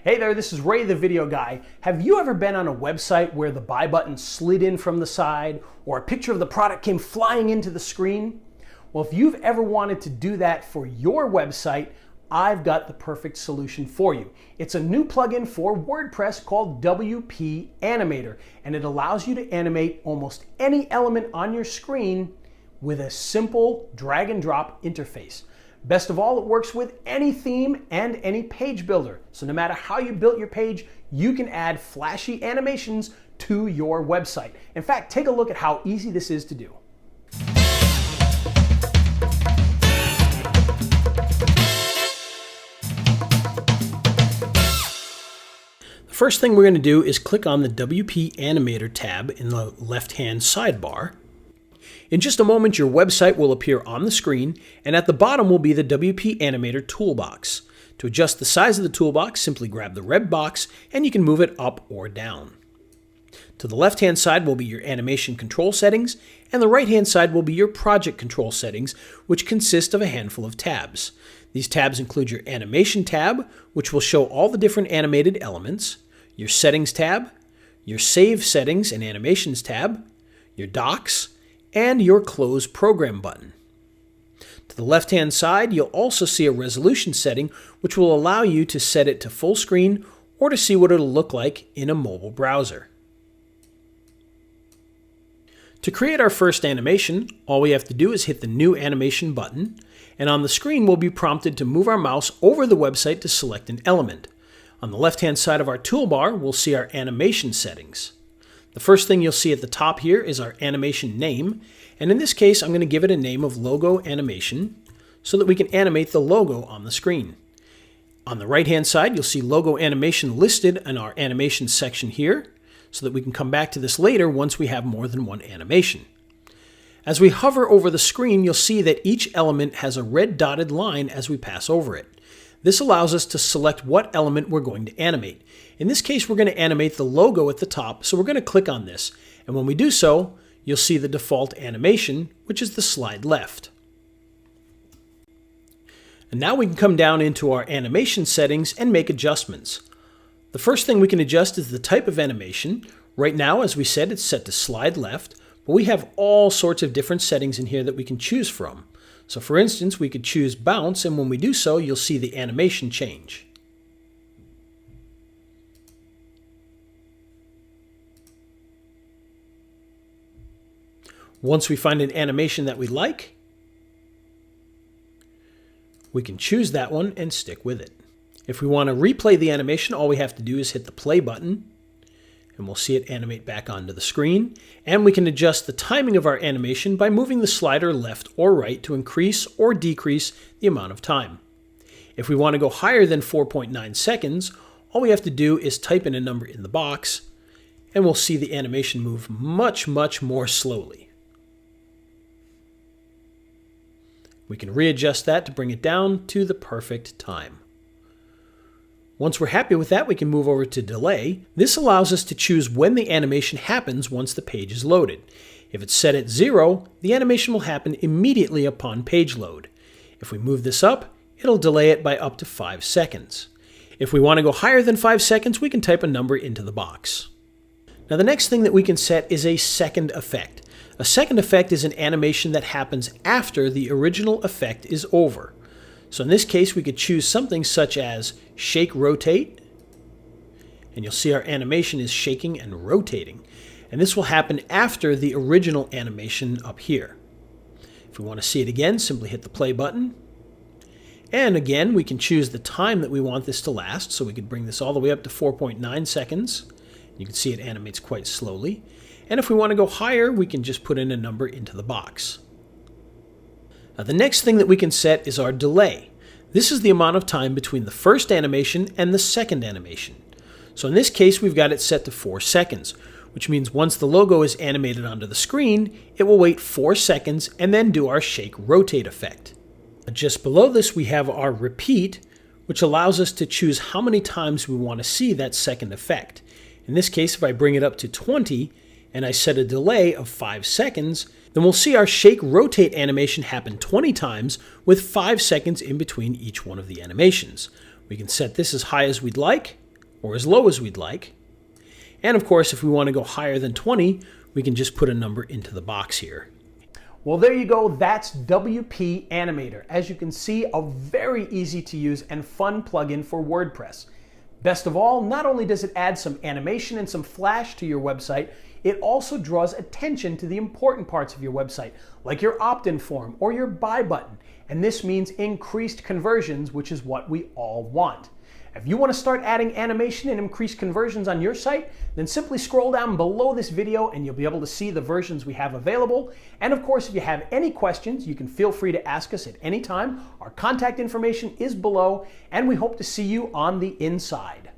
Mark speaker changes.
Speaker 1: Hey there, this is Ray the Video Guy. Have you ever been on a website where the buy button slid in from the side or a picture of the product came flying into the screen? Well, if you've ever wanted to do that for your website, I've got the perfect solution for you. It's a new plugin for WordPress called WP Animator, and it allows you to animate almost any element on your screen with a simple drag and drop interface. Best of all, it works with any theme and any page builder. So no matter how you built your page, you can add flashy animations to your website. In fact, take a look at how easy this is to do. The first thing we're going to do is click on the WP Animator tab in the left-hand sidebar. In just a moment, your website will appear on the screen, and at the bottom will be the WP Animator toolbox. To adjust the size of the toolbox, simply grab the red box and you can move it up or down. To the left-hand side will be your animation control settings, and the right-hand side will be your project control settings, which consist of a handful of tabs. These tabs include your Animation tab, which will show all the different animated elements, your Settings tab, your Save Settings and Animations tab, your Docs, and your Close Program button. To the left-hand side, you'll also see a resolution setting, which will allow you to set it to full screen or to see what it'll look like in a mobile browser. To create our first animation, all we have to do is hit the New Animation button, and on the screen we'll be prompted to move our mouse over the website to select an element. On the left-hand side of our toolbar, we'll see our animation settings. The first thing you'll see at the top here is our animation name, and in this case I'm going to give it a name of Logo Animation so that we can animate the logo on the screen. On the right hand side you'll see Logo Animation listed in our animation section here so that we can come back to this later once we have more than one animation. As we hover over the screen, you'll see that each element has a red dotted line as we pass over it. This allows us to select what element we're going to animate. In this case, we're going to animate the logo at the top, so we're going to click on this. And when we do so, you'll see the default animation, which is the slide left. And now we can come down into our animation settings and make adjustments. The first thing we can adjust is the type of animation. Right now, as we said, it's set to slide left, but we have all sorts of different settings in here that we can choose from. So for instance, we could choose bounce, and when we do so, you'll see the animation change. Once we find an animation that we like, we can choose that one and stick with it. If we want to replay the animation, all we have to do is hit the play button, and we'll see it animate back onto the screen. And we can adjust the timing of our animation by moving the slider left or right to increase or decrease the amount of time. If we want to go higher than 4.9 seconds, all we have to do is type in a number in the box, and we'll see the animation move much more slowly. We can readjust that to bring it down to the perfect time. Once we're happy with that, we can move over to delay. This allows us to choose when the animation happens once the page is loaded. If it's set at 0, the animation will happen immediately upon page load. If we move this up, it'll delay it by up to 5 seconds. If we want to go higher than 5 seconds, we can type a number into the box. Now the next thing that we can set is a second effect. A second effect is an animation that happens after the original effect is over. So in this case, we could choose something such as Shake Rotate, and you'll see our animation is shaking and rotating. And this will happen after the original animation up here. If we want to see it again, simply hit the play button. And again, we can choose the time that we want this to last, so we could bring this all the way up to 4.9 seconds. You can see it animates quite slowly. And if we want to go higher, we can just put in a number into the box. Now, the next thing that we can set is our delay. This is the amount of time between the first animation and the second animation. So in this case, we've got it set to 4 seconds, which means once the logo is animated onto the screen, it will wait 4 seconds and then do our shake rotate effect. Just below this, we have our repeat, which allows us to choose how many times we want to see that second effect. In this case, if I bring it up to 20 and I set a delay of 5 seconds, then we'll see our shake rotate animation happen 20 times with 5 seconds in between each one of the animations. We can set this as high as we'd like, or as low as we'd like. And of course, if we want to go higher than 20, we can just put a number into the box here. Well, there you go. That's WP Animator. As you can see, a very easy to use and fun plugin for WordPress. Best of all, not only does it add some animation and some flash to your website, it also draws attention to the important parts of your website, like your opt-in form or your buy button. And this means increased conversions, which is what we all want. If you want to start adding animation and increase conversions on your site, then simply scroll down below this video and you'll be able to see the versions we have available. And of course, if you have any questions, you can feel free to ask us at any time. Our contact information is below, and we hope to see you on the inside.